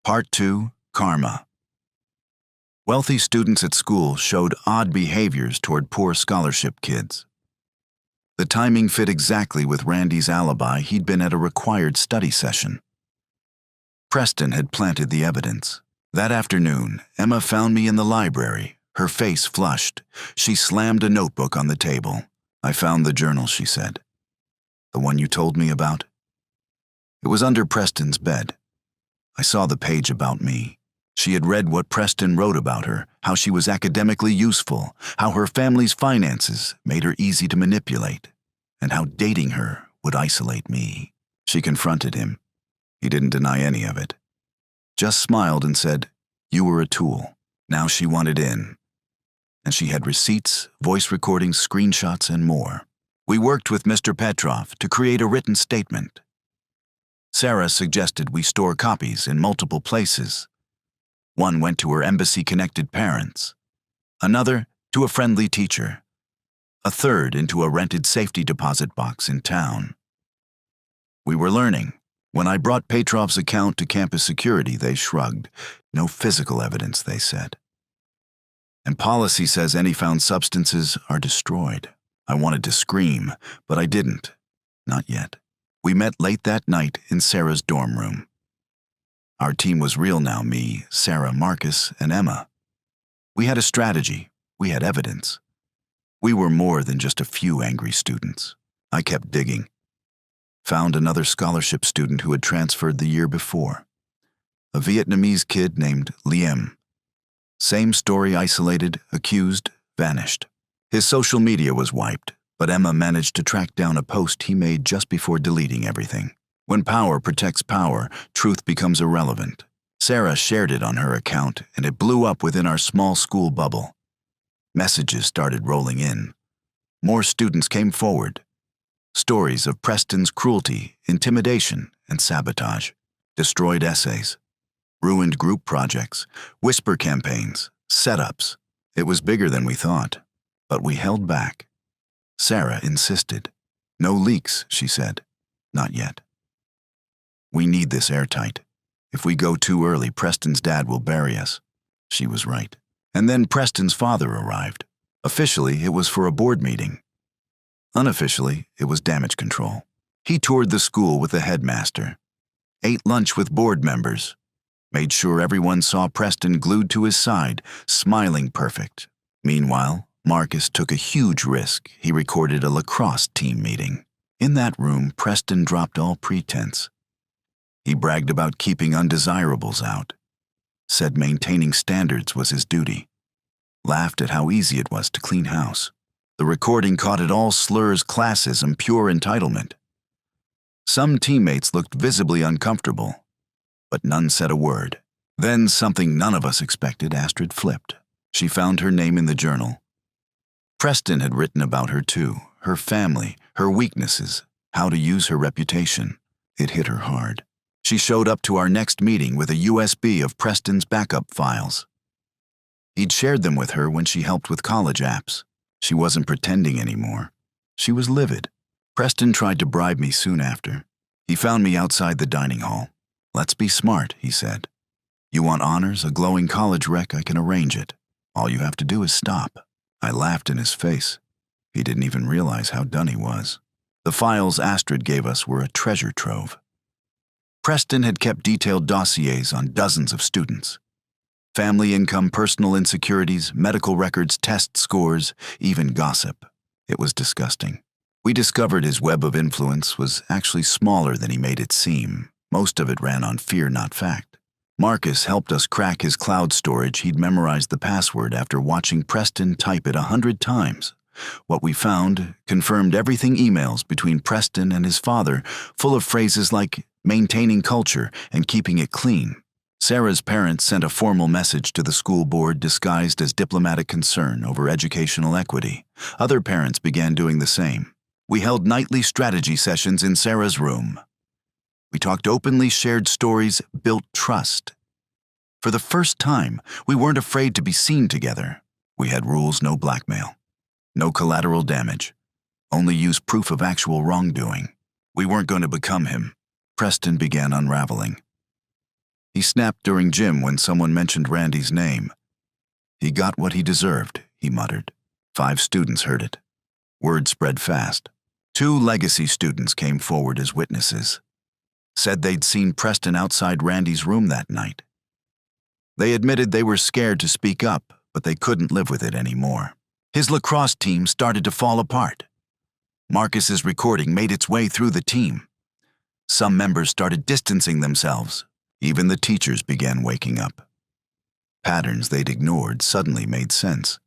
Part 2, Karma. Wealthy students at school showed odd behaviors toward poor scholarship kids. The timing fit exactly with Randy's alibi. He'd been at a required study session. Preston had planted the evidence. That afternoon, Emma found me in the library, her face flushed. She slammed a notebook on the table. "I found the journal," she said. "The one you told me about?" It was under Preston's bed. I saw the page about me. She had read what Preston wrote about her, how she was academically useful, how her family's finances made her easy to manipulate, and how dating her would isolate me. She confronted him. He didn't deny any of it. Just smiled and said, "You were a tool." Now she wanted in. And she had receipts, voice recordings, screenshots, and more. We worked with Mr. Petrov to create a written statement. Sarah suggested we store copies in multiple places. One went to her embassy-connected parents, another to a friendly teacher, a third into a rented safety deposit box in town. We were learning. When I brought Petrov's account to campus security, they shrugged. No physical evidence, they said. And policy says any found substances are destroyed. I wanted to scream, but I didn't. Not yet. We met late that night in Sarah's dorm room. Our team was real now, me, Sarah, Marcus, and Emma. We had a strategy. We had evidence. We were more than just a few angry students. I kept digging. Found another scholarship student who had transferred the year before. A Vietnamese kid named Liem. Same story, isolated, accused, vanished. His social media was wiped, but Emma managed to track down a post he made just before deleting everything. When power protects power, truth becomes irrelevant. Sarah shared it on her account, and it blew up within our small school bubble. Messages started rolling in. More students came forward. Stories of Preston's cruelty, intimidation, and sabotage. Destroyed essays. Ruined group projects. Whisper campaigns. Setups. It was bigger than we thought. But we held back. Sarah insisted. "No leaks," she said. "Not yet. We need this airtight. If we go too early, Preston's dad will bury us." She was right. And then Preston's father arrived. Officially, it was for a board meeting. Unofficially, it was damage control. He toured the school with the headmaster, ate lunch with board members, made sure everyone saw Preston glued to his side, smiling perfect. Meanwhile, Marcus took a huge risk. He recorded a lacrosse team meeting. In that room, Preston dropped all pretense. He bragged about keeping undesirables out, said maintaining standards was his duty, laughed at how easy it was to clean house. The recording caught it all: slurs, classism, pure entitlement. Some teammates looked visibly uncomfortable, but none said a word. Then something none of us expected. Astrid flipped. She found her name in the journal. Preston had written about her too, her family, her weaknesses, how to use her reputation. It hit her hard. She showed up to our next meeting with a USB of Preston's backup files. He'd shared them with her when she helped with college apps. She wasn't pretending anymore. She was livid. Preston tried to bribe me soon after. He found me outside the dining hall. "Let's be smart," he said. "You want honors, a glowing college rec, I can arrange it. All you have to do is stop." I laughed in his face. He didn't even realize how done he was. The files Astrid gave us were a treasure trove. Preston had kept detailed dossiers on dozens of students. Family income, personal insecurities, medical records, test scores, even gossip. It was disgusting. We discovered his web of influence was actually smaller than he made it seem. Most of it ran on fear, not fact. Marcus helped us crack his cloud storage. He'd memorized the password after watching Preston type it 100 times. What we found confirmed everything: emails between Preston and his father, full of phrases like maintaining culture and keeping it clean. Sarah's parents sent a formal message to the school board disguised as diplomatic concern over educational equity. Other parents began doing the same. We held nightly strategy sessions in Sarah's room. We talked openly, shared stories, built trust. For the first time, we weren't afraid to be seen together. We had rules: no blackmail, no collateral damage, only use proof of actual wrongdoing. We weren't going to become him. Preston began unraveling. He snapped during gym when someone mentioned Randy's name. He got what he deserved, he muttered. 5 students heard it. Word spread fast. 2 legacy students came forward as witnesses. Said they'd seen Preston outside Randy's room that night. They admitted they were scared to speak up, but they couldn't live with it anymore. His lacrosse team started to fall apart. Marcus's recording made its way through the team. Some members started distancing themselves. Even the teachers began waking up. Patterns they'd ignored suddenly made sense.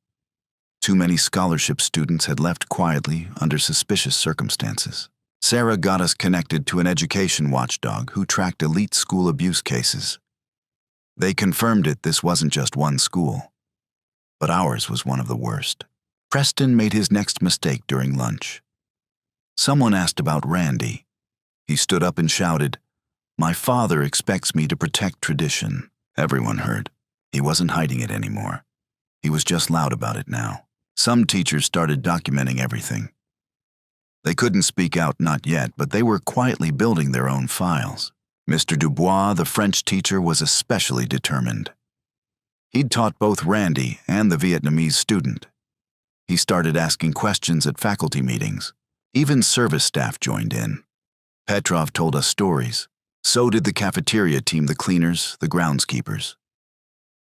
Too many scholarship students had left quietly under suspicious circumstances. Sarah got us connected to an education watchdog who tracked elite school abuse cases. They confirmed this wasn't just one school, but ours was one of the worst. Preston made his next mistake during lunch. Someone asked about Randy. He stood up and shouted, "My father expects me to protect tradition." Everyone heard. He wasn't hiding it anymore. He was just loud about it now. Some teachers started documenting everything. They couldn't speak out, not yet, but they were quietly building their own files. Mr. Dubois, the French teacher, was especially determined. He'd taught both Randy and the Vietnamese student. He started asking questions at faculty meetings. Even service staff joined in. Petrov told us stories. So did the cafeteria team, the cleaners, the groundskeepers.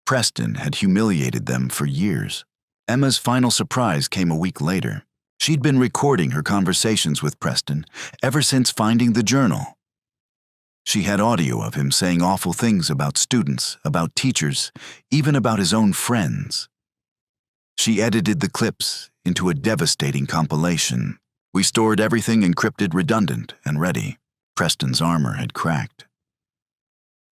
Preston had humiliated them for years. Emma's final surprise came a week later. She'd been recording her conversations with Preston ever since finding the journal. She had audio of him saying awful things about students, about teachers, even about his own friends. She edited the clips into a devastating compilation. We stored everything encrypted, redundant, and ready. Preston's armor had cracked.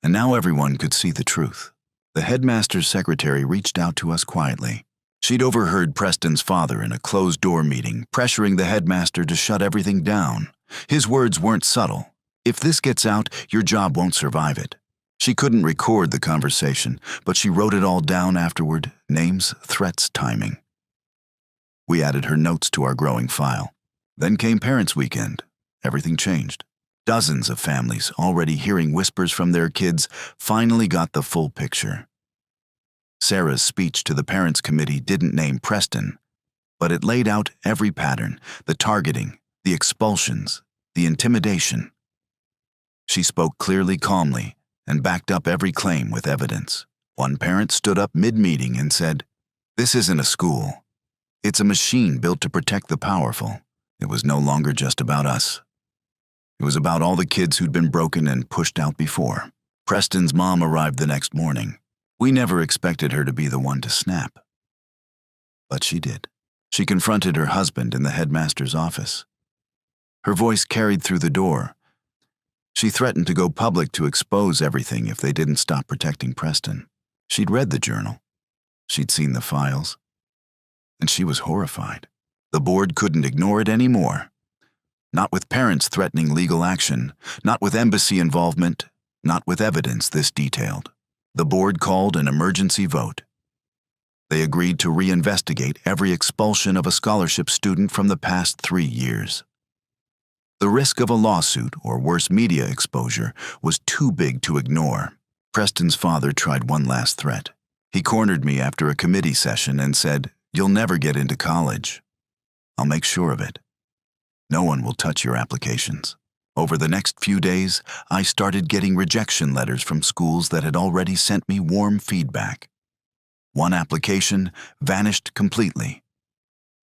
And now everyone could see the truth. The headmaster's secretary reached out to us quietly. She'd overheard Preston's father in a closed-door meeting, pressuring the headmaster to shut everything down. His words weren't subtle. "If this gets out, your job won't survive it." She couldn't record the conversation, but she wrote it all down afterward, names, threats, timing. We added her notes to our growing file. Then came Parents' Weekend. Everything changed. Dozens of families, already hearing whispers from their kids, finally got the full picture. Sarah's speech to the Parents' Committee didn't name Preston, but it laid out every pattern, the targeting, the expulsions, the intimidation. She spoke clearly, calmly, and backed up every claim with evidence. One parent stood up mid-meeting and said, "This isn't a school. It's a machine built to protect the powerful." It was no longer just about us. It was about all the kids who'd been broken and pushed out before. Preston's mom arrived the next morning. We never expected her to be the one to snap. But she did. She confronted her husband in the headmaster's office. Her voice carried through the door. She threatened to go public to expose everything if they didn't stop protecting Preston. She'd read the journal. She'd seen the files. And she was horrified. The board couldn't ignore it anymore. Not with parents threatening legal action, not with embassy involvement, not with evidence this detailed. The board called an emergency vote. They agreed to reinvestigate every expulsion of a scholarship student from the past 3 years. The risk of a lawsuit or worse, media exposure was too big to ignore. Preston's father tried one last threat. He cornered me after a committee session and said, "You'll never get into college. I'll make sure of it. No one will touch your applications." Over the next few days, I started getting rejection letters from schools that had already sent me warm feedback. One application vanished completely.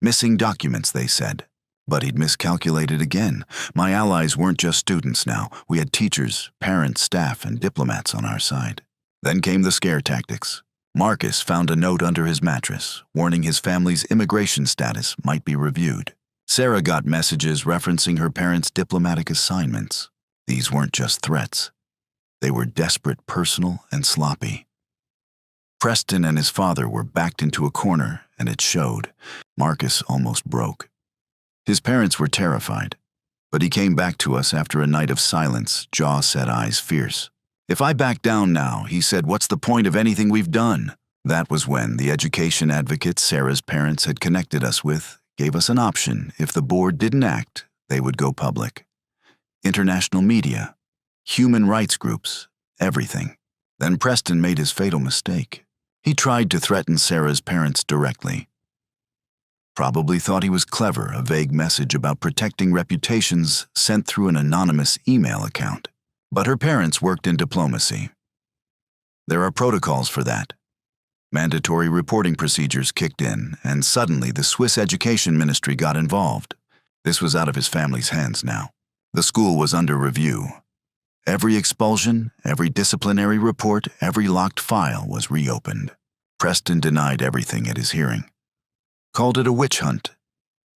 Missing documents, they said. But he'd miscalculated again. My allies weren't just students now. We had teachers, parents, staff, and diplomats on our side. Then came the scare tactics. Marcus found a note under his mattress, warning his family's immigration status might be reviewed. Sarah got messages referencing her parents' diplomatic assignments. These weren't just threats. They were desperate, personal, and sloppy. Preston and his father were backed into a corner, and it showed. Marcus almost broke. His parents were terrified, but he came back to us after a night of silence, jaw set, eyes fierce. "If I back down now," he said, "what's the point of anything we've done?" That was when the education advocate Sarah's parents had connected us with gave us an option. If the board didn't act, they would go public. International media, human rights groups, everything. Then Preston made his fatal mistake. He tried to threaten Sarah's parents directly. Probably thought he was clever, a vague message about protecting reputations sent through an anonymous email account. But her parents worked in diplomacy. There are protocols for that. Mandatory reporting procedures kicked in, and suddenly the Swiss Education Ministry got involved. This was out of his family's hands now. The school was under review. Every expulsion, every disciplinary report, every locked file was reopened. Preston denied everything at his hearing. Called it a witch hunt.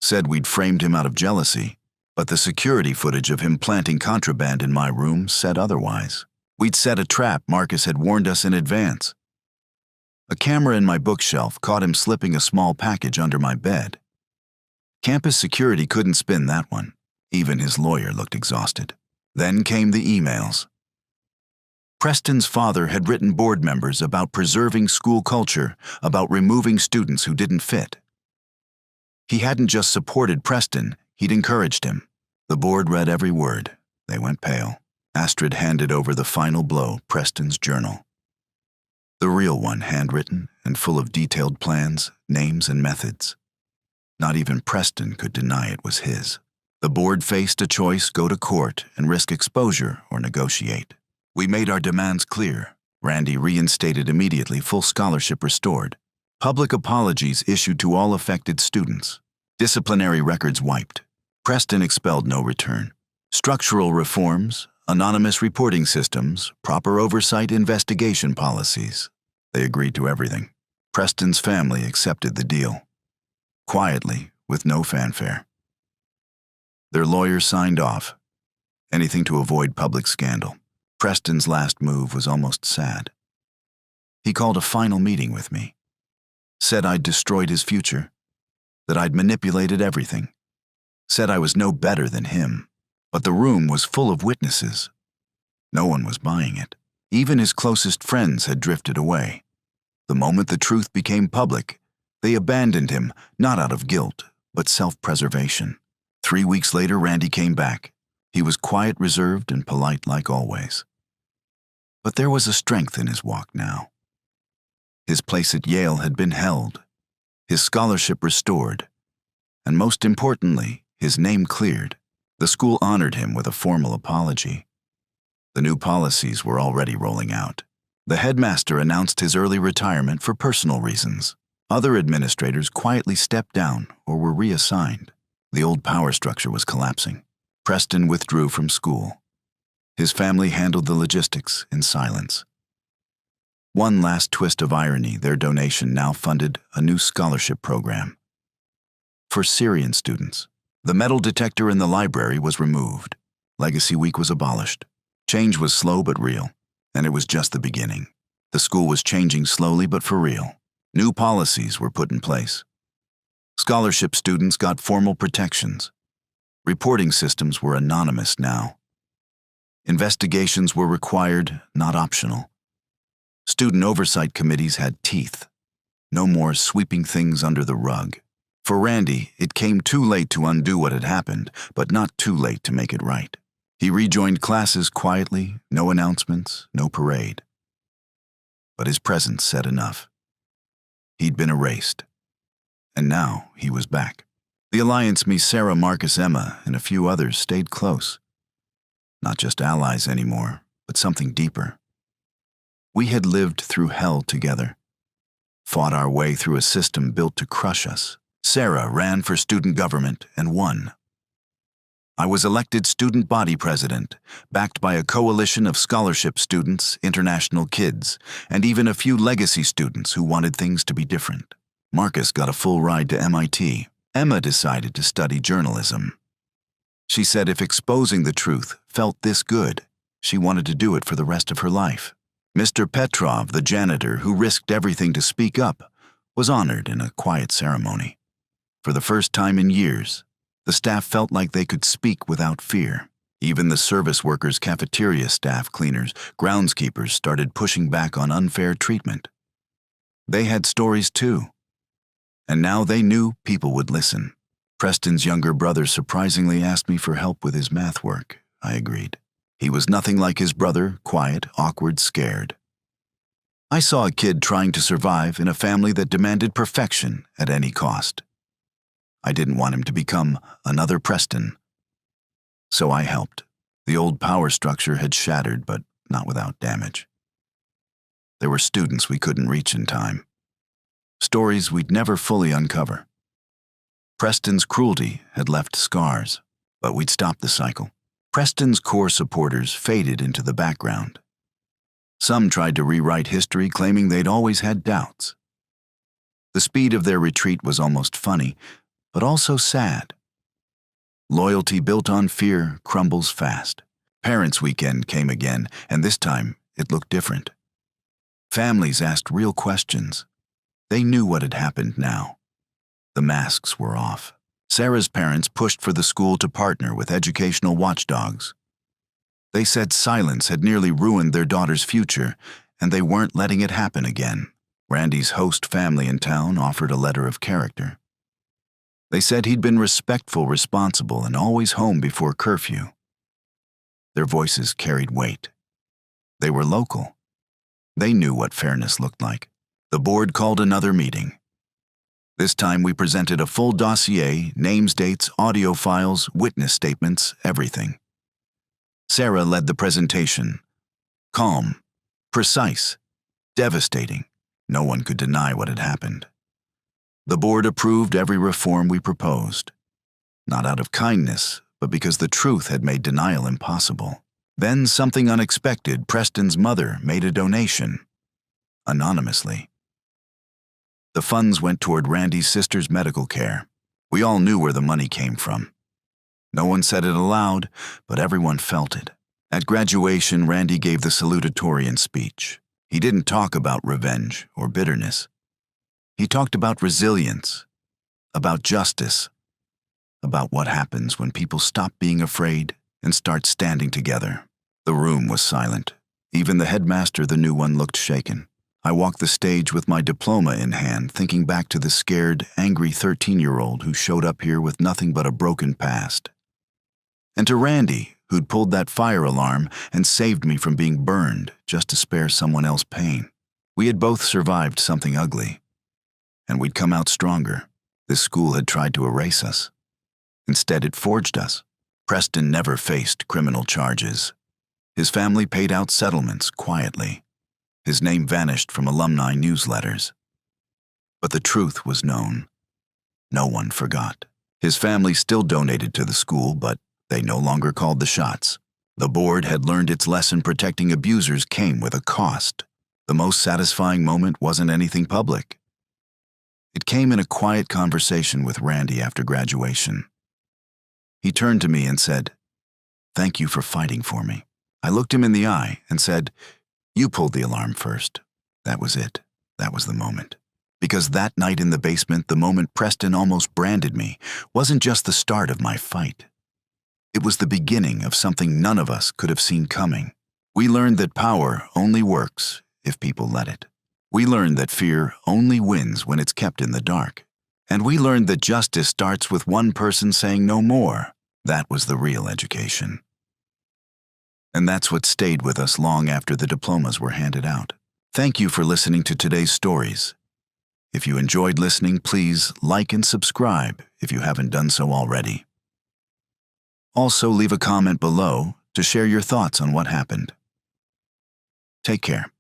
Said we'd framed him out of jealousy, but the security footage of him planting contraband in my room said otherwise. We'd set a trap Marcus had warned us in advance. A camera in my bookshelf caught him slipping a small package under my bed. Campus security couldn't spin that one. Even his lawyer looked exhausted. Then came the emails. Preston's father had written board members about preserving school culture, about removing students who didn't fit. He hadn't just supported Preston, he'd encouraged him. The board read every word. They went pale. Astrid handed over the final blow, Preston's journal. The real one, handwritten and full of detailed plans, names, and methods. Not even Preston could deny it was his. The board faced a choice: go to court and risk exposure or negotiate. We made our demands clear. Randy reinstated immediately, full scholarship restored. Public apologies issued to all affected students. Disciplinary records wiped. Preston expelled, no return. Structural reforms, anonymous reporting systems, proper oversight investigation policies. They agreed to everything. Preston's family accepted the deal. Quietly, with no fanfare. Their lawyers signed off. Anything to avoid public scandal. Preston's last move was almost sad. He called a final meeting with me. Said I'd destroyed his future. That I'd manipulated everything. Said I was no better than him. But the room was full of witnesses. No one was buying it. Even his closest friends had drifted away. The moment the truth became public, they abandoned him, not out of guilt, but self-preservation. 3 weeks later, Randy came back. He was quiet, reserved, and polite like always. But there was a strength in his walk now. His place at Yale had been held, his scholarship restored, and most importantly, his name cleared. The school honored him with a formal apology. The new policies were already rolling out. The headmaster announced his early retirement for personal reasons. Other administrators quietly stepped down or were reassigned. The old power structure was collapsing. Preston withdrew from school. His family handled the logistics in silence. One last twist of irony, their donation now funded a new scholarship program. For Syrian students, the metal detector in the library was removed. Legacy Week was abolished. Change was slow but real, and it was just the beginning. The school was changing slowly but for real. New policies were put in place. Scholarship students got formal protections. Reporting systems were anonymous now. Investigations were required, not optional. Student oversight committees had teeth. No more sweeping things under the rug. For Randy, it came too late to undo what had happened, but not too late to make it right. He rejoined classes quietly, no announcements, no parade. But his presence said enough. He'd been erased. And now he was back. The alliance, me, Sarah, Marcus, Emma, and a few others stayed close. Not just allies anymore, but something deeper. We had lived through hell together. Fought our way through a system built to crush us. Sarah ran for student government and won. I was elected student body president, backed by a coalition of scholarship students, international kids, and even a few legacy students who wanted things to be different. Marcus got a full ride to MIT. Emma decided to study journalism. She said if exposing the truth felt this good, she wanted to do it for the rest of her life. Mr. Petrov, the janitor who risked everything to speak up, was honored in a quiet ceremony. For the first time in years, the staff felt like they could speak without fear. Even the service workers, cafeteria staff, cleaners, groundskeepers started pushing back on unfair treatment. They had stories too. And now they knew people would listen. Preston's younger brother surprisingly asked me for help with his math work. I agreed. He was nothing like his brother, quiet, awkward, scared. I saw a kid trying to survive in a family that demanded perfection at any cost. I didn't want him to become another Preston. So I helped. The old power structure had shattered, but not without damage. There were students we couldn't reach in time. Stories we'd never fully uncover. Preston's cruelty had left scars, but we'd stopped the cycle. Preston's core supporters faded into the background. Some tried to rewrite history, claiming they'd always had doubts. The speed of their retreat was almost funny, but also sad. Loyalty built on fear crumbles fast. Parents' weekend came again, and this time it looked different. Families asked real questions. They knew what had happened now. The masks were off. Sarah's parents pushed for the school to partner with educational watchdogs. They said silence had nearly ruined their daughter's future, and they weren't letting it happen again. Randy's host family in town offered a letter of character. They said he'd been respectful, responsible, and always home before curfew. Their voices carried weight. They were local. They knew what fairness looked like. The board called another meeting. This time we presented a full dossier, names, dates, audio files, witness statements, everything. Sarah led the presentation. Calm, precise, devastating. No one could deny what had happened. The board approved every reform we proposed. Not out of kindness, but because the truth had made denial impossible. Then something unexpected. Preston's mother made a donation. Anonymously. The funds went toward Randy's sister's medical care. We all knew where the money came from. No one said it aloud, but everyone felt it. At graduation, Randy gave the salutatorian speech. He didn't talk about revenge or bitterness. He talked about resilience, about justice, about what happens when people stop being afraid and start standing together. The room was silent. Even the headmaster, the new one, looked shaken. I walked the stage with my diploma in hand, thinking back to the scared, angry 13-year-old who showed up here with nothing but a broken past. And to Randy, who'd pulled that fire alarm and saved me from being burned just to spare someone else pain. We had both survived something ugly, and we'd come out stronger. This school had tried to erase us. Instead, it forged us. Preston never faced criminal charges. His family paid out settlements quietly. His name vanished from alumni newsletters. But the truth was known. No one forgot. His family still donated to the school, but they no longer called the shots. The board had learned its lesson. Protecting abusers came with a cost. The most satisfying moment wasn't anything public. It came in a quiet conversation with Randy after graduation. He turned to me and said, "Thank you for fighting for me." I looked him in the eye and said, "You pulled the alarm first." That was it. That was the moment. Because that night in the basement, the moment Preston almost branded me, wasn't just the start of my fight. It was the beginning of something none of us could have seen coming. We learned that power only works if people let it. We learned that fear only wins when it's kept in the dark. And we learned that justice starts with one person saying no more. That was the real education. And that's what stayed with us long after the diplomas were handed out. Thank you for listening to today's stories. If you enjoyed listening, please like and subscribe if you haven't done so already. Also, leave a comment below to share your thoughts on what happened. Take care.